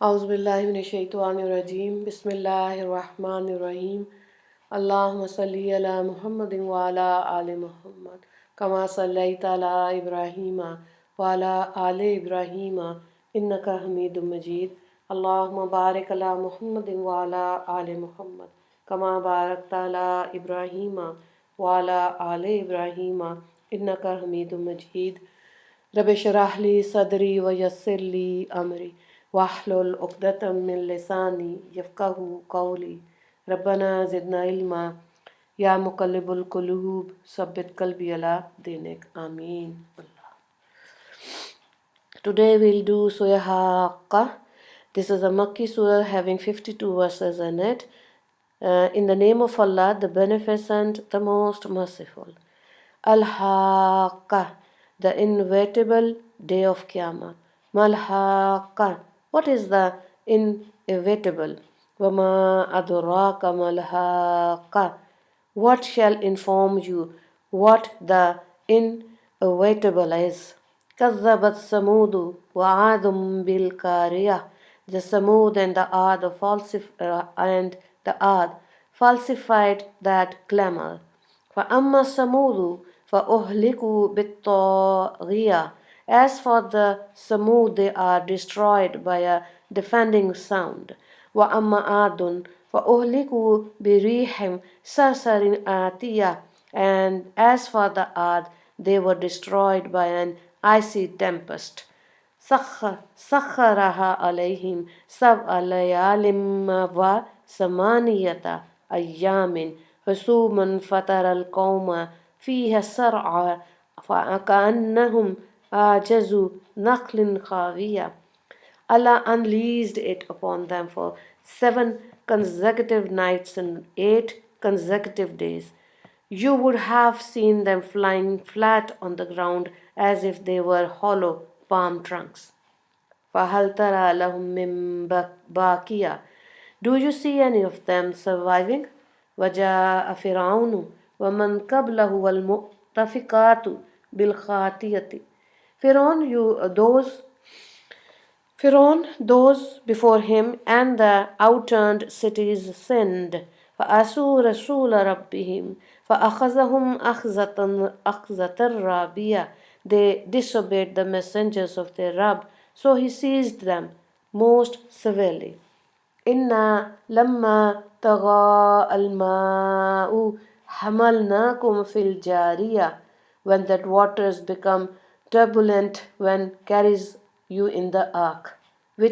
أعوذ بالله من الشيطان الرجيم بسم الله الرحمن الرحيم اللهم صل على محمد وعلى آل محمد كما صليت على إبراهيم وعلى آل إبراهيم إنك حميد مجيد اللهم بارك على محمد وعلى آل محمد كما باركت على إبراهيم وعلى آل إبراهيم إنك حميد مجيد رب اشرح لي صدري ويسر لي أمري واحلل عقدة من لساني يفقه قولي ربنا زدنا علما يا مقلب القلوب ثبت قلبي على دينك آمين. Today we'll do Surah Haqqa. This is a Makki surah having 52 verses in it. In the name of Allah, the Beneficent, the Most Merciful. Al-Haqqa, the inevitable day of Qiyamah. Mal-Haqqa, what is the inevitable? Wama adraka mal-Haqqa, what shall inform you what the inevitable is? كذبت ثمود وعاد بالقارية. The Samud and the Ad falsified that clamor. فأما الثمود فأهلكوا بالطاغية. As for the Samud, they are destroyed by a defending sound. وأما عاد فأهلكوا بريح صرصر آتية. And as for the Ad, they were destroyed by an icy tempest. سخرها عليهم سبع ليال وثمانية أيام حسوما فترى القوم فيها سرعى فكأنهم أعجاز نخل خاوية. Allah unleashed it upon them for 7 consecutive nights and 8 consecutive days. You would have seen them flying flat on the ground as if they were hollow palm trunks. فَهَلْ تَرَى لَهُم مِّن بَاقِيَةٍ. Do you see any of them surviving? وَجَاءَ فِرْعَوْنُ وَمَنْ قَبْلَهُ وَالْمُؤْتَفِكَاتُ بِالْخَاطِئَةِ. Pharaoh, those before him, and the outturned cities sinned. فَأَسُوا رَسُولَ رَبِّهِمْ فَأَخَذَهُمْ أَخْذَةً رَابِيَةً. They disobeyed the messengers of their Rabb, so he seized them most severely. إِنَّا لَمَّا طَغَى الْمَاءُ حَمَلْنَاكُمْ فِي الْجَارِيَةِ. When that waters become turbulent, when carries you in the ark, we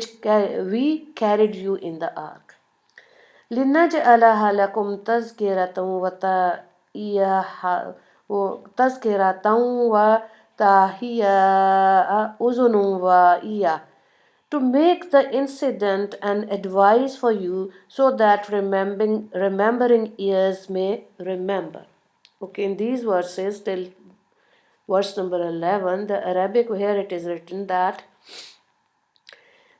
carried you in the ark. لِنَجْعَلَهَا لَكُمْ تَذْكِرَةً وَتَعِيَّهَا أُذُنٌ وَاعِيَةٌ. To make the incident an advice for you so that remembering ears may remember. Okay, in these verses till verse number 11, the Arabic, here it is written that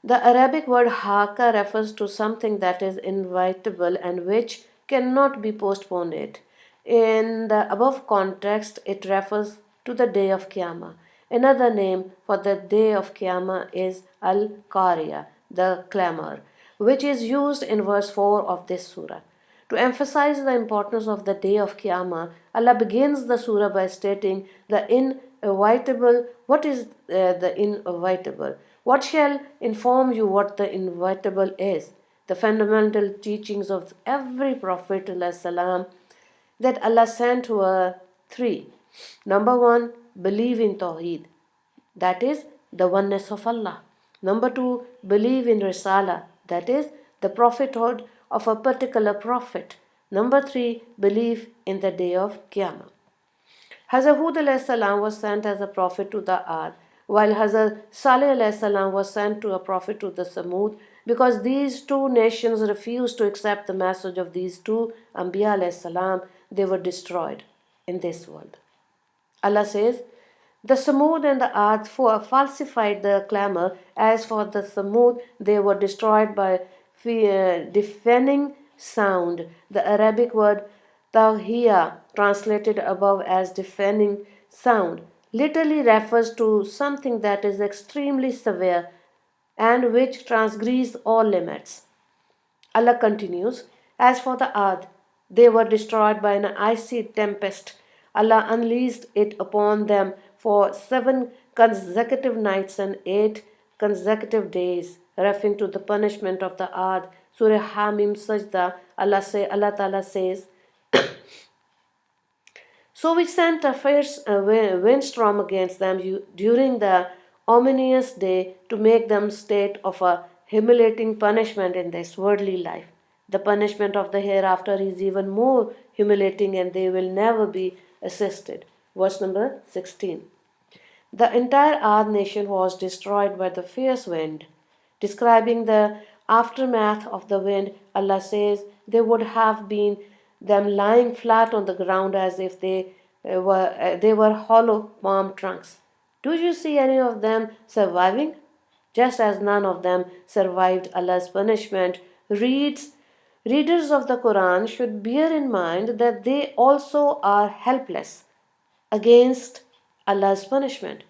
the Arabic word haqqa refers to something that is inevitable and which cannot be postponed. In the above context, it refers to the day of Qiyamah. Another name for the day of Qiyamah is Al-Qariya, the clamor, which is used in verse 4 of this surah. To emphasize the importance of the day of Qiyamah, Allah begins the surah by stating the inevitable. What is the inevitable? What shall inform you what the inevitable is? The fundamental teachings of every Prophet ﷺ that Allah sent were 3. Number 1, believe in Tawheed, that is the oneness of Allah. Number 2, believe in Risala, that is the prophethood of a particular prophet. Number 3, believe in the day of Qiyamah. Hazrat Hud salam was sent as a prophet to the Ad, while Hazrat Saleh salam was sent to a prophet to the Samud, because these two nations refused to accept the message of these two Anbiya salam, they were destroyed in this world. Allah says, the Samud and the Ad falsified the clamor. As for the Samud, they were destroyed by deafening sound. The Arabic word tawhiya, translated above as deafening sound, literally refers to something that is extremely severe and which transgressed all limits. Allah continues, as for the Ad, they were destroyed by an icy tempest. Allah unleashed it upon them for 7 consecutive nights and 8 consecutive days, referring to the punishment of the Ad. Surah Hamim Sajda, Allah Ta'ala says, so we sent a fierce windstorm against them during the ominous day to make them state of a humiliating punishment in this worldly life. The punishment of the hereafter is even more humiliating and they will never be assisted. Verse number 16. The entire Ad nation was destroyed by the fierce wind. Describing the aftermath of the wind, Allah says they would have been them lying flat on the ground as if they were hollow palm trunks. Do you see any of them surviving? Just as none of them survived Allah's punishment, readers of the Quran should bear in mind that they also are helpless against Allah's punishment.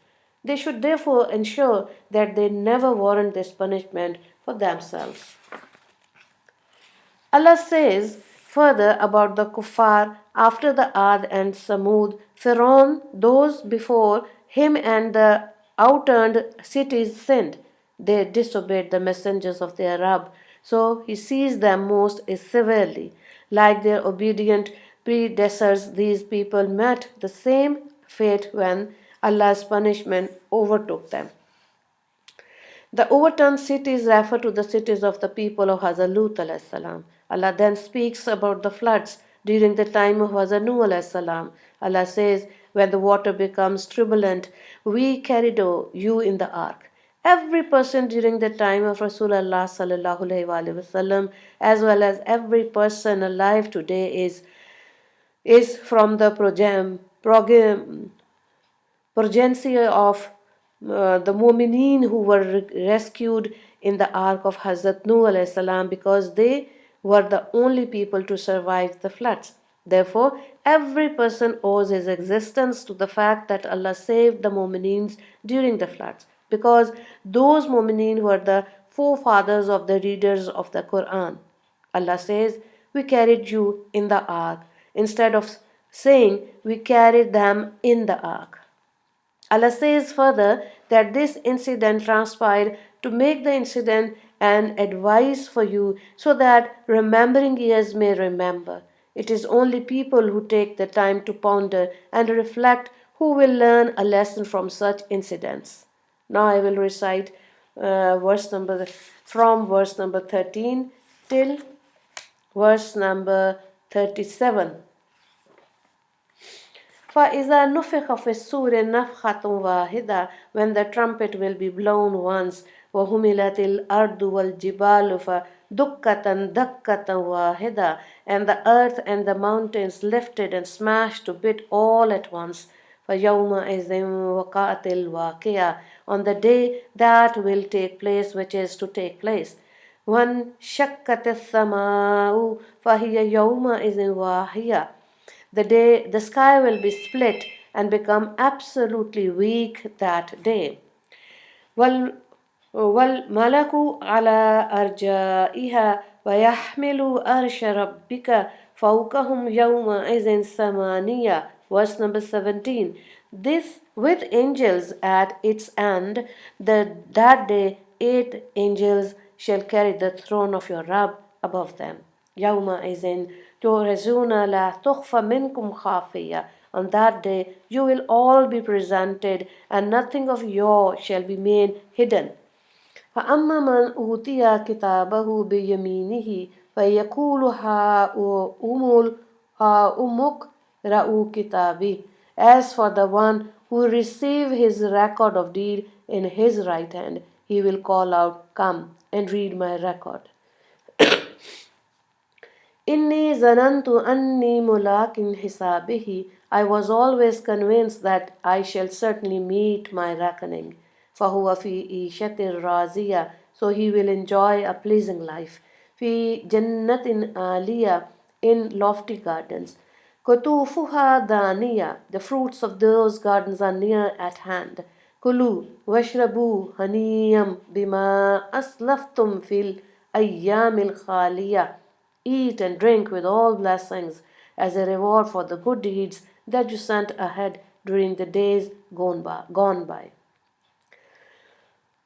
They should therefore ensure that they never warrant this punishment for themselves. Allah says further about the kuffar after the Ad and Samud, Pharaoh, those before him and the outturned cities sinned. They disobeyed the messengers of their Rabb, so he sees them most severely. Like their obedient predecessors, these people met the same fate when Allah's punishment overtook them. The overturned cities refer to the cities of the people of Hazrat Lut alayhi salam. Allah then speaks about the floods during the time of Hazrat Nuh alayhi salam. Allah says, when the water becomes turbulent, we carried you in the ark. Every person during the time of Rasulullah sallallahu alaihi wasallam, as well as every person alive today, is from the progeny of the mu'mineen who were rescued in the ark of Hazrat Nuh alayhi salam because they were the only people to survive the floods. Therefore, every person owes his existence to the fact that Allah saved the mu'mineens during the floods because those mu'mineen were the forefathers of the readers of the Quran. Allah says, we carried you in the ark instead of saying we carried them in the ark. Allah says further that this incident transpired to make the incident an advice for you so that remembering ears may remember. It is only people who take the time to ponder and reflect who will learn a lesson from such incidents. Now I will recite verse number 13 till verse number 37. فَإِذَا نُفِخَ فِي الصُّورِ نَفْخَةٌ وَاحِدَةٌ, when the trumpet will be blown once, وَهُمِلَتِ الْأَرْضُ وَالْجِبَالُ فَدُكَّةً دَكَّةً وَاحِدَةً, and the earth and the mountains lifted and smashed to bit all at once. فَيَوْمَئِذٍ وَقَعَتِ الْوَاقِعَةُ, on the day that will take place, which is to take place. وَانشَقَّتِ السَّمَاءُ فَهِيَ يَوْمَئِذٍ وَاهِيَةٌ, the day the sky will be split and become absolutely weak that day. وَالْمَلَكُ عَلَى أَرْجَائِهَا وَيَحْمِلُ أَرْشَ رَبِّكَ فَوْقَهُمْ يَوْمَئِذٍ ثَمَانِيَةٌ. Verse number 17. This with angels at its end, that day 8 angels shall carry the throne of your Rabb above them. يَوْمَئِذٍ تُعْرَضُونَ لَا تُخْفَى مِنْكُمْ خَافِيَةٌ. On that day you will all be presented, and nothing of yours shall be made hidden. فَأَمَّا مَنْ أُوتِيَ كِتَابَهُ بِيَمِينِهِ فَيَقُولُ هَاؤُمُ اقْرَءُوا كِتَابِيَهْ. As for the one who receives his record of deed in his right hand, he will call out, come and read my record. Inni zanantu anni mulakin hisabihi. I was always convinced that I shall certainly meet my reckoning. Fahuwa fi ishatir razia. So he will enjoy a pleasing life. Fi jannatin aliyah, in lofty gardens. Kutufuha daniya. The fruits of those gardens are near at hand. كلوا واشربوا هنيئا بما أسلفتم في الأيام الخالية. Eat and drink with all blessings as a reward for the good deeds that you sent ahead during the days gone by.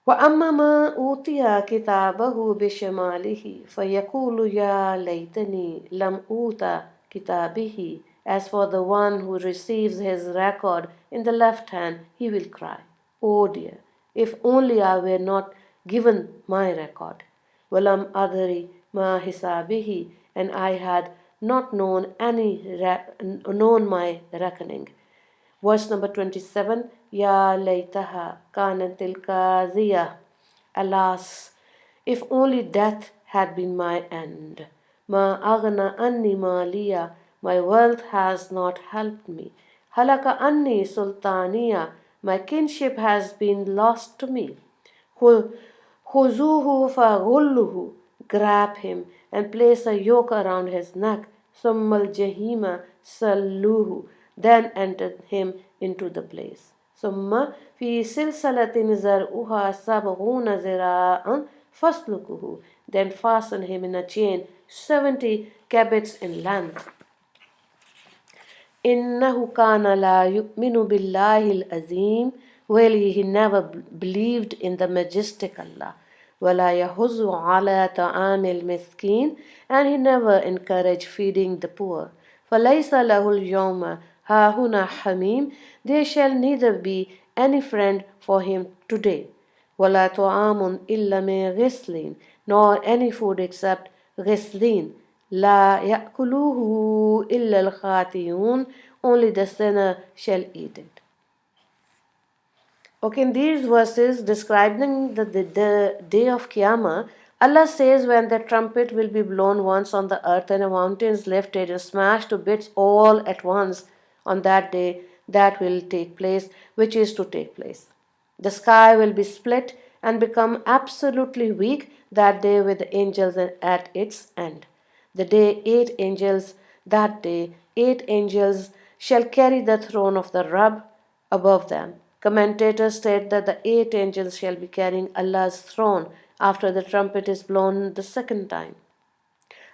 وأما ما أوتي كتابه بشماله فيقول يا ليتني لم أوت كتابه. As for the one who receives his record in the left hand, he will cry, "Oh dear, if only I were not given my record." ولم أدري ما حسابه, and I had not known my reckoning. Verse number 27, Ya laytaha kanat al. Alas, if only death had been my end. Ma aghna anni maliya, my wealth has not helped me. Halaka anni sultaniya, my kinship has been lost to me. Khuzuhu faghulluhu, grab him and place a yoke around his neck. Summal jahima salluhu, then enter him into the place. Summa fi silsalatin zar'uha sabghuna zira'an faslukuhu, then fasten him in a chain 70 cubits in length. إنه كان لا يؤمن بالله العظيم. Really, he never believed in the majestic Allah. ولا يحض على طعام المسكين, and he never encouraged feeding the poor. فليس له اليوم هاهنا حميم, there shall neither be any friend for him today. ولا طعام إلا من غسلين, nor any food except غسلين. لا يأكله إلا الخاطئون, only the sinner shall eat it. Okay, in these verses describing the day of Qiyamah, Allah says when the trumpet will be blown once on the earth and the mountains lifted and smashed to bits all at once on that day, that will take place, which is to take place. The sky will be split and become absolutely weak that day with the angels at its end. The day that day, 8 angels shall carry the throne of the Rabb above them. Commentators state that the 8 angels shall be carrying Allah's throne after the trumpet is blown the second time.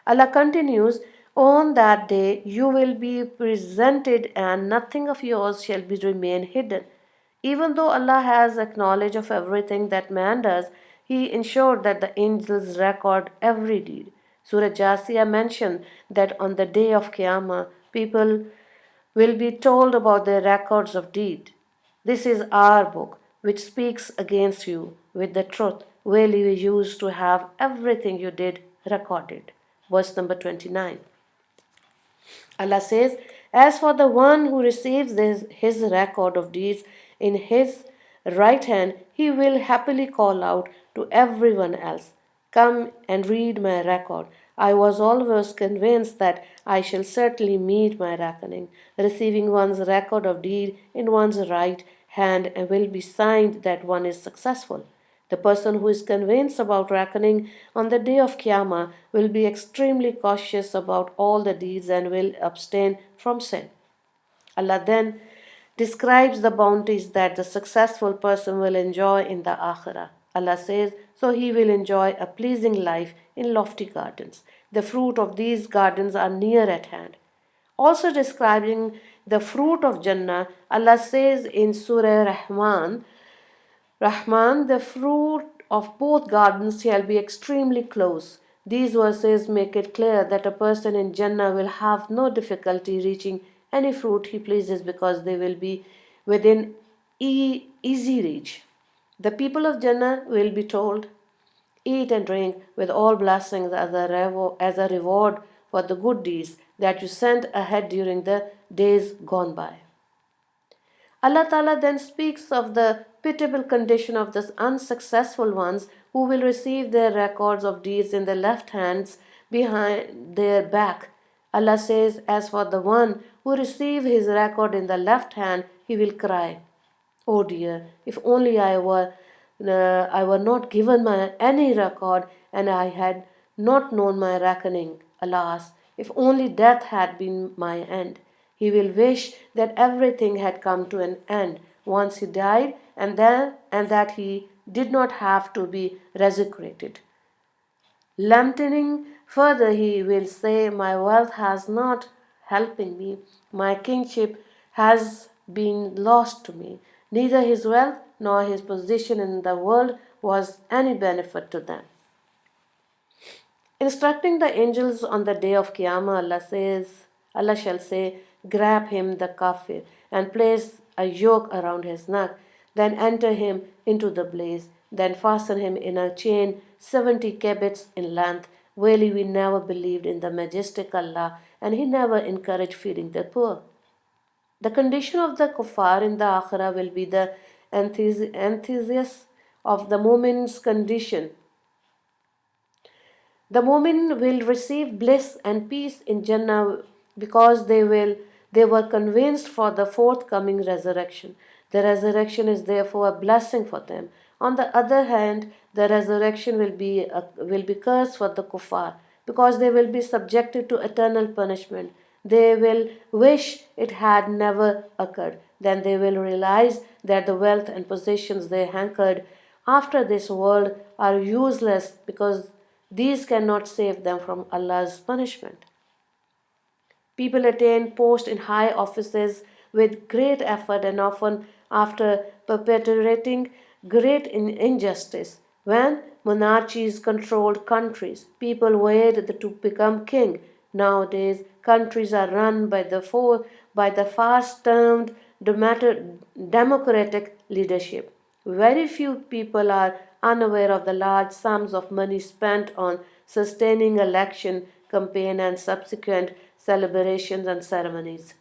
Allah continues, on that day you will be presented and nothing of yours shall be remain hidden. Even though Allah has knowledge of everything that man does, He ensured that the angels record every deed. Surah Jasiyah mentioned that on the day of Qiyamah, people will be told about their records of deed. This is our book, which speaks against you with the truth, where you used to have everything you did recorded. Verse number 29. Allah says, as for the one who receives his record of deeds in his right hand, he will happily call out to everyone else, "Come and read my record." I was always convinced that I shall certainly meet my reckoning. Receiving one's record of deed in one's right hand will be signed that one is successful. The person who is convinced about reckoning on the day of Qiyamah will be extremely cautious about all the deeds and will abstain from sin. Allah then describes the bounties that the successful person will enjoy in the Akhirah. Allah says, so he will enjoy a pleasing life in lofty gardens. The fruit of these gardens are near at hand. Also describing the fruit of Jannah, Allah says in Surah Rahman, the fruit of both gardens shall be extremely close. These verses make it clear that a person in Jannah will have no difficulty reaching any fruit he pleases because they will be within easy reach. The people of Jannah will be told, eat and drink with all blessings as a reward for the good deeds that you sent ahead during the days gone by. Allah Ta'ala then speaks of the pitiable condition of the unsuccessful ones who will receive their records of deeds in their left hands behind their back. Allah says, as for the one who receives his record in the left hand, he will cry, "Oh dear, if only I were not given any record and I had not known my reckoning. Alas, if only death had been my end." He will wish that everything had come to an end. Once he died, and that he did not have to be resurrected. Lamenting further, he will say, my wealth has not helping me, my kingship has been lost to me. Neither his wealth nor his position in the world was any benefit to them. Instructing the angels on the day of Qiyamah, Allah shall say, grab him, the kafir, and place a yoke around his neck, then enter him into the blaze, then fasten him in a chain 70 cubits in length. Really, we never believed in the majestic Allah, and he never encouraged feeding the poor. The condition of the kuffar in the akhirah will be the antithesis of the mu'min's condition. The mu'min will receive bliss and peace in Jannah because they were convinced for the forthcoming resurrection. The resurrection is therefore a blessing for them. On the other hand, the resurrection will be cursed for the kuffar because they will be subjected to eternal punishment. They will wish it had never occurred. Then they will realize that the wealth and possessions they hankered after this world are useless because these cannot save them from Allah's punishment. People attain post in high offices with great effort and often after perpetrating great injustice. When monarchies controlled countries, people waited to become king. Nowadays, countries are run by the fast-termed democratic leadership. Very few people are unaware of the large sums of money spent on sustaining election campaign and subsequent celebrations and ceremonies.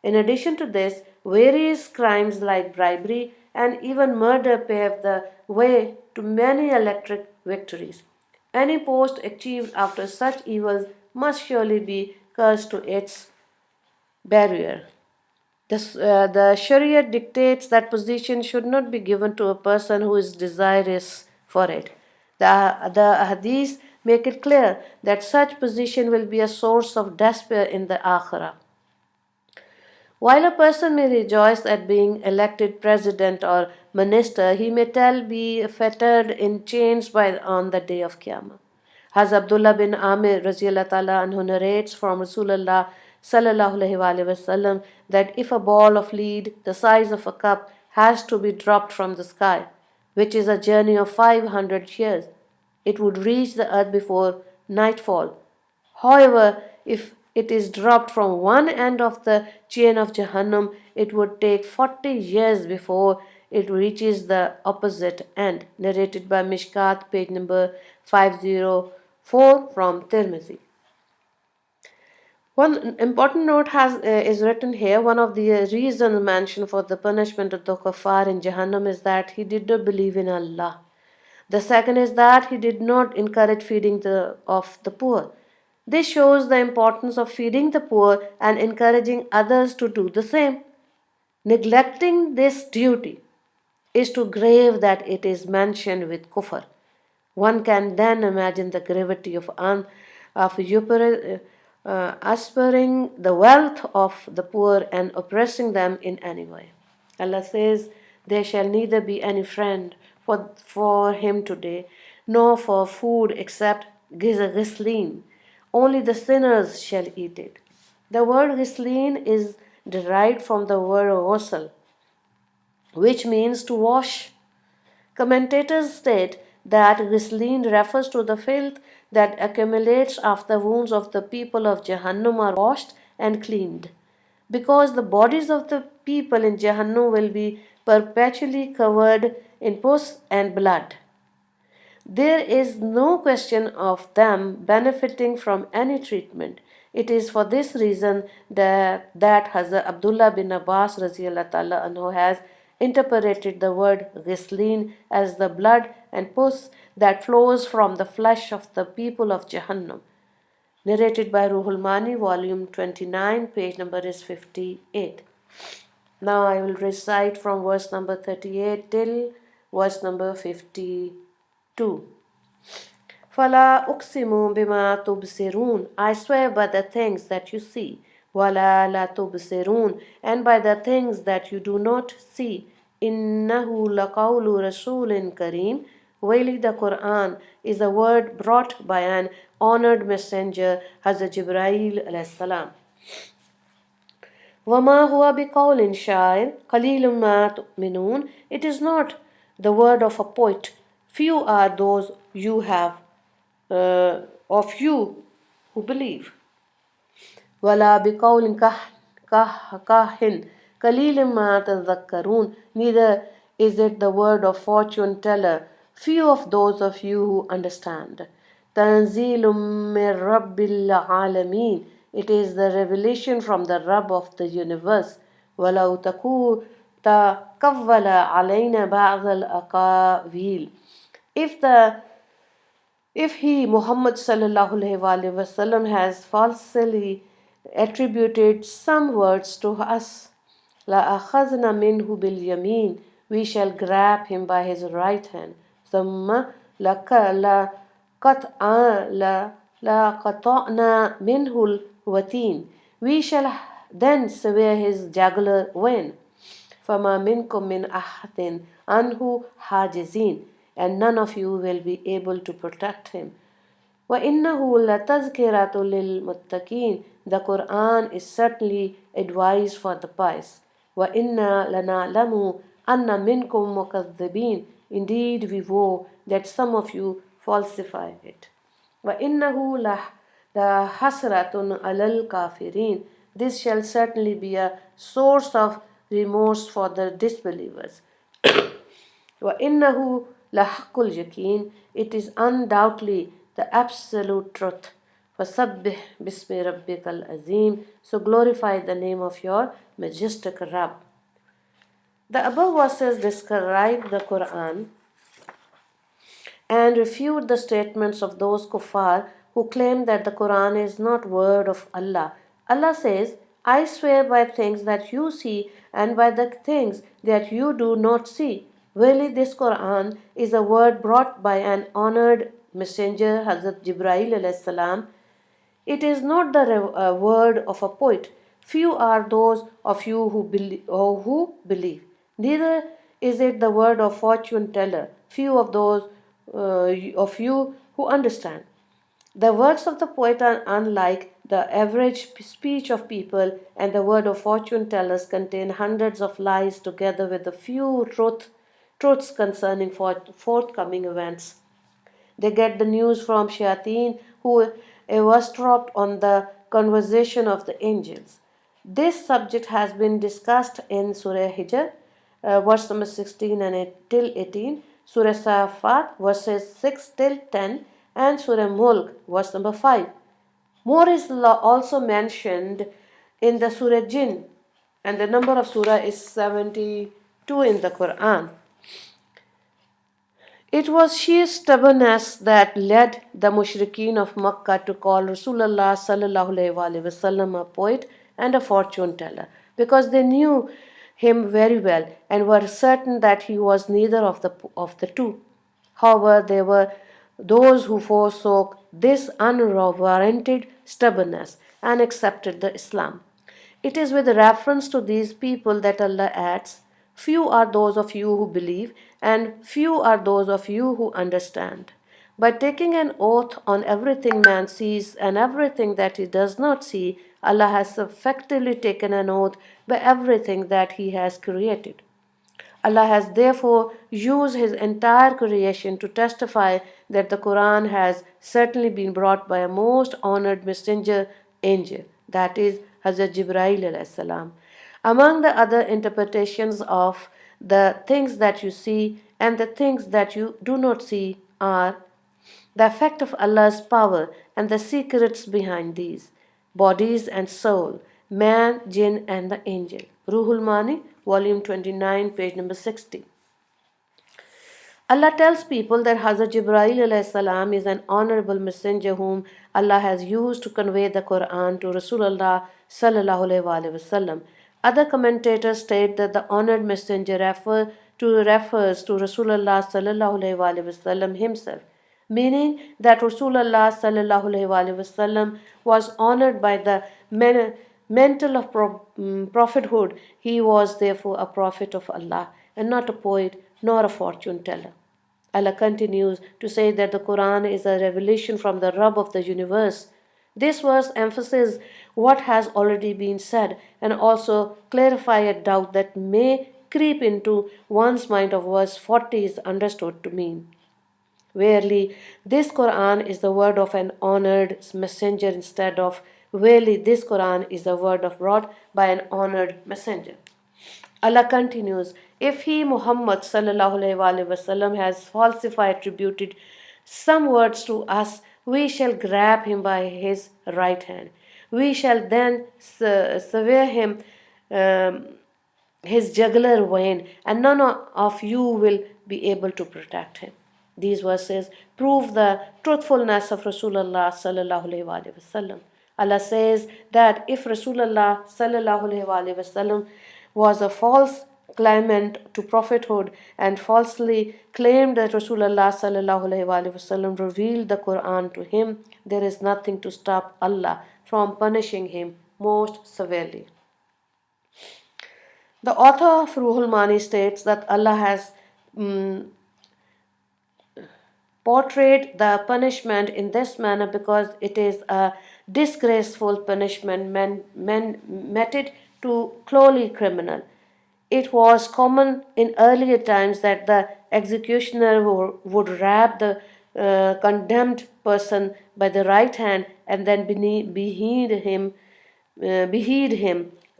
In addition to this, various crimes like bribery and even murder pave the way to many electric victories. Any post achieved after such evils must surely be cursed to its barrier. The Sharia dictates that position should not be given to a person who is desirous for it. The hadith make it clear that such position will be a source of despair in the akhirah. While a person may rejoice at being elected president or minister, he may tell be fettered in chains on the day of Qiyamah. Has Abdullah bin Amir Raziallahu ta'ala anhu narrates from Rasulullah sallallahu alaihi wasallam that if a ball of lead the size of a cup has to be dropped from the sky, which is a journey of 500 years, it would reach the earth before nightfall. However, if it is dropped from one end of the chain of Jahannam, it would take 40 years before it reaches the opposite end. Narrated by Mishkat, page number 504 from Tirmidhi. One important note is written here. One of the reasons mentioned for the punishment of the kuffar in Jahannam is that he did not believe in Allah. The second is that he did not encourage feeding of the poor. This shows the importance of feeding the poor and encouraging others to do the same. Neglecting this duty is to grave that it is mentioned with kufr. One can then imagine the gravity of aspiring the wealth of the poor and oppressing them in any way. Allah says, there shall neither be any friend for him today, nor for food except ghislin. Only the sinners shall eat it. The word ghislin is derived from the word ghusl, which means to wash. Commentators state that ghislin refers to the filth that accumulates after wounds of the people of Jahannam are washed and cleaned. Because the bodies of the people in Jahannam will be perpetually covered in pus and blood. There is no question of them benefiting from any treatment. It is for this reason that Hazrat Abdullah bin Abbas Raziallahu ta'ala anhu has interpreted the word ghislin as the blood and pus that flows from the flesh of the people of Jahannam. Narrated by Ruhul Mani, volume 29, page number is 58. Now I will recite from verse number 38 till verse number 52. Fala uksimu bima tubsirun. I swear by the things that you see. Wala la tubsirun. And by the things that you do not see. وَإِنَّهُ لَقَوْلُ رَسُولٍ كَرِيمٍ. Verily the Quran is a word brought by an honored messenger, Hazrat Jibreel alayhi salam. وَمَا هُوَ بِقَوْلٍ شَاعِرٍ قَلِيلٌ مَا تُؤْمِنُونَ. It is not the word of a poet. Few are those of you who believe. وَلَا بِقَوْلٍ كَاهِنٍ قَلِيلٍ مَا تَذَكَّرُونَ. Neither is it the word of fortune teller. Few of those of you who understand. تَنزِيلٌ مِّن رَبِّ الْعَالَمِينَ. It is the revelation from the Rabb of the universe. وَلَوْ تَقَوَّلَ عَلَيْنَا بَعْضَ الْأَقَاوِيلِ. If he, Muhammad sallallahu alaihi wasallam, has falsely attributed some words to us, لَأَخَذْنَا مِنْهُ بِالْيَمِينِ. We shall grab him by his right hand. ثُمَّ لَقَطَعْنَا مِنْهُ الْوَتِينَ. We shall then sever his jugular vein. فَمَا مِنْكُم مِّنْ أَحَدٍ عَنْهُ حَاجِزِينَ. And none of you will be able to protect him. وَإِنَّهُ لَتَذْكِرَةٌ لِلْمُتَّقِينَ. The Quran is certainly advice for the pious. وَإِنَّا لَنَعْلَمُ أَنَّ مِنْكُمْ مُكَذِّبِينَ. Indeed, we woe that some of you falsify it. وَإِنَّهُ لَحَسْرَةٌ عَلَى الْكَافِرِينَ. This shall certainly be a source of remorse for the disbelievers. وَإِنَّهُ لَحَقُّ الْيَقِينِ. It is undoubtedly the absolute truth. فَسَبِّحْ بِاسْمِ رَبِّكَ الْعَظِيمِ. So glorify the name of your majestic Rabb. The above verses describe the Quran and refute the statements of those kuffar who claim that the Quran is not word of Allah. Allah says, I swear by things that you see and by the things that you do not see. Really, this Quran is a word brought by an honored messenger, Hazrat Jibreel alayhi salam. It is not the word of a poet. Few are those of you who believe. Neither is it the word of fortune teller. Few of those of you who understand. The words of the poet are unlike the average speech of people, and the word of fortune tellers contain hundreds of lies together with a few truths concerning forthcoming events. They get the news from shayateen who eavesdrop on the conversation of the angels. This subject has been discussed in Surah Hijr, verse number 16 and till 18, Surah Safat, verses 6 till 10, and Surah Mulk, verse number 5. More is also mentioned in the Surah Jinn, and the number of surah is 72 in the Quran. It was sheer stubbornness that led the mushrikeen of Makkah to call Rasulullah sallallahu alaihi wasallam a poet and a fortune teller, because they knew him very well and were certain that he was neither of the two. However, there were those who forsook this unwarranted stubbornness and accepted the Islam. It is with reference to these people that Allah adds, few are those of you who believe, and few are those of you who understand. By taking an oath on everything man sees and everything that he does not see, Allah has effectively taken an oath by everything that He has created. Allah has therefore used His entire creation to testify that the Quran has certainly been brought by a most honored messenger angel, that is Hazrat Jibreel alayhi salam. Among the other interpretations of the things that you see and the things that you do not see are the effect of Allah's power and the secrets behind these, bodies and soul, man, jinn and the angel. Ruhul Mani, volume 29, page number 60. Allah tells people that Hazrat Jibreel alayhi salam is an honorable messenger whom Allah has used to convey the Quran to Rasulullah sallallahu alaihi wasallam. Other commentators state that the honored messenger refers to Rasulullah sallallahu alaihi wasallam himself, meaning that Rasulullah sallallahu alaihi wasallam was honored by the mantle of prophethood. He was therefore a prophet of Allah, and not a poet nor a fortune teller. Allah continues to say that the Quran is a revelation from the Rabb of the universe. This verse emphasizes what has already been said and also clarify a doubt that may creep into one's mind of verse 40 is understood to mean. Verily, this Quran is the word of an honored messenger instead of verily, this Quran is the word of brought by an honored messenger. Allah continues, if he Muhammad sallallahu alaihi wasallam has falsified attributed some words to us, we shall grab him by his right hand. We shall then sever him um, his jugular vein, and none of you will be able to protect him. These verses prove the truthfulness of Rasulullah sallallahu alaihi wasallam. Allah says that if Rasulullah sallallahu alaihi wasallam was a false claimant to prophethood and falsely claimed that Rasulullah sallallahu alaihi wasallam revealed the Quran to him, there is nothing to stop Allah from punishing him most severely. The author of Ruhul Mani states that Allah has portrayed the punishment in this manner because it is a disgraceful punishment meted to cruelly criminal. It was common in earlier times that the executioner would grab the condemned person by the right hand and then behead him,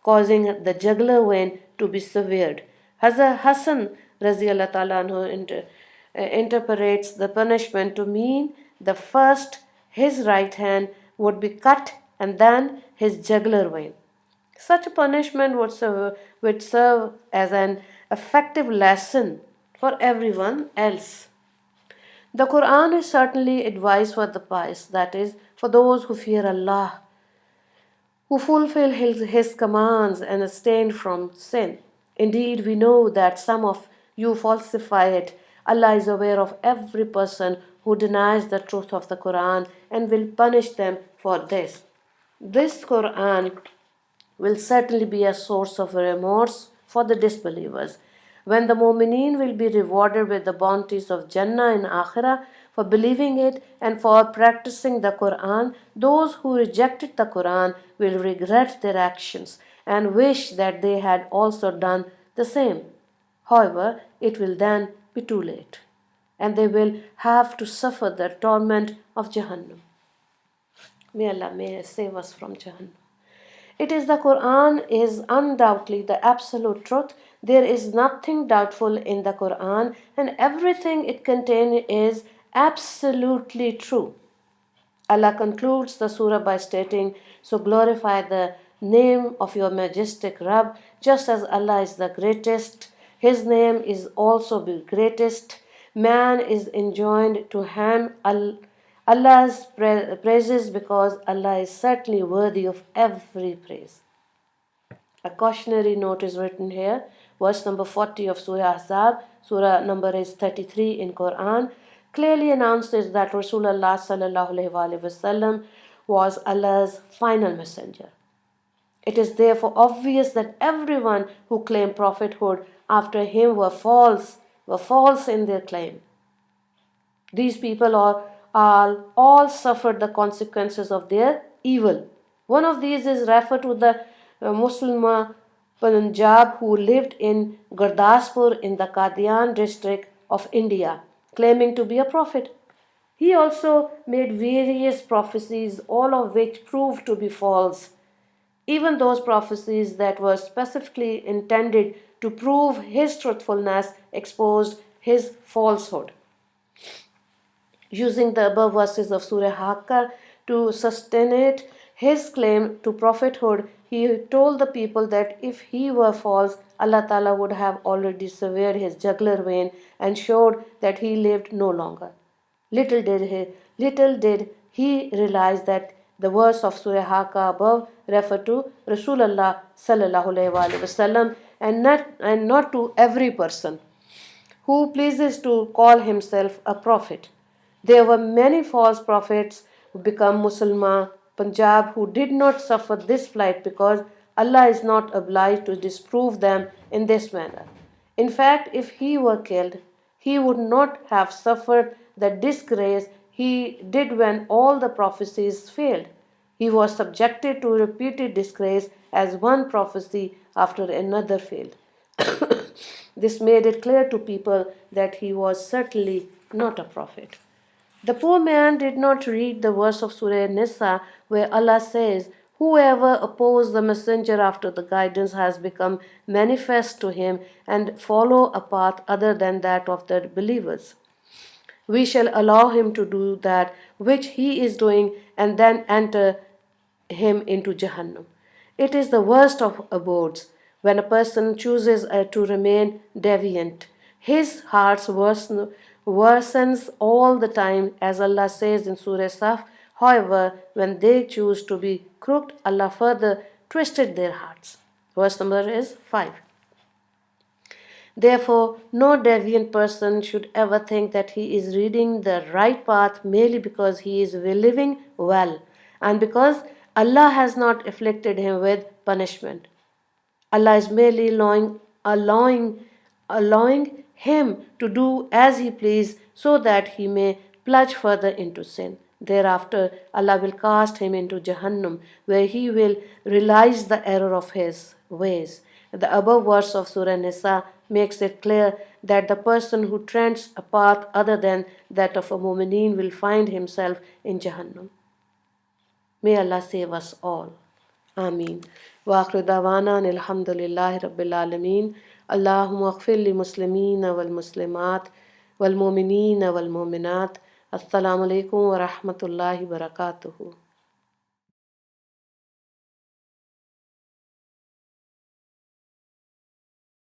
causing the jugular vein to be severed. Hazrat Hassan Raziallahu Ta'ala interprets the punishment to mean the first his right hand would be cut and then his jugular vein. Such a punishment would serve as an effective lesson for everyone else. The Quran is certainly advice for the pious, that is, for those who fear Allah, who fulfill his commands and abstain from sin. Indeed, we know that some of you falsify it. Allah is aware of every person who denies the truth of the Quran and will punish them for this. This Quran will certainly be a source of remorse for the disbelievers. When the mu'mineen will be rewarded with the bounties of Jannah in Akhirah for believing it and for practicing the Quran, those who rejected the Quran will regret their actions and wish that they had also done the same. However, it will then be too late, and they will have to suffer the torment of Jahannam. May Allah may save us from Jahannam. It is the Quran is undoubtedly the absolute truth. There is nothing doubtful in the Quran, and everything it contains is absolutely true. Allah concludes the surah by stating, so glorify the name of your majestic Rabb, just as Allah is the greatest. His name is also the greatest. Man is enjoined to hymn Allah's praises because Allah is certainly worthy of every praise. A cautionary note is written here, verse number 40 of Surah Ahzab, Surah number is 33 in Quran, clearly announces that Rasulullah sallallahu alaihi wasallam was Allah's final messenger. It is therefore obvious that everyone who claimed prophethood after him were false in their claim. These people all suffered the consequences of their evil. One of these is referred to the Muslim Punjab who lived in Gurdaspur in the Qadian district of India, claiming to be a prophet. He also made various prophecies, all of which proved to be false. Even those prophecies that were specifically intended to prove his truthfulness exposed his falsehood. Using the above verses of Surah Haqqa to substantiate his claim to prophethood, he told the people that if he were false, Allah Ta'ala would have already severed his jugular vein and showed that he lived no longer. Little did he realize that the verse of Surah Haqqa above referred to Rasulullah sallallahu alaihi wasallam and not to every person who pleases to call himself a prophet. There were many false prophets who became Muslim Punjab who did not suffer this plight because Allah is not obliged to disprove them in this manner. In fact, if he were killed, he would not have suffered the disgrace he did when all the prophecies failed. He was subjected to repeated disgrace as one prophecy after another failed. This made it clear to people that he was certainly not a prophet. The poor man did not read the verse of Surah Nisa where Allah says, "Whoever opposes the messenger after the guidance has become manifest to him and follow a path other than that of the believers. We shall allow him to do that which he is doing and then enter him into Jahannam. It is the worst of abodes when a person chooses to remain deviant. His heart worsens all the time, as Allah says in Surah Saf. However, when they choose to be crooked, Allah further twisted their hearts. Verse number is 5. Therefore, no deviant person should ever think that he is reading the right path merely because he is living well and because Allah has not afflicted him with punishment. Allah is merely allowing him to do as he please so that he may plunge further into sin. Thereafter, Allah will cast him into Jahannam, where he will realize the error of his ways. The above verse of Surah Nisa makes it clear that the person who treads a path other than that of a mu'mineen will find himself in Jahannam. May Allah save us all. Ameen. Wa akhiru dawana alhamdulillahi rabbil alameen. Allahumma ighfir li muslimina wal muslimat wal mu'minina wal mu'minat. Assalamu alaikum wa rahmatullahi wa barakatuhu.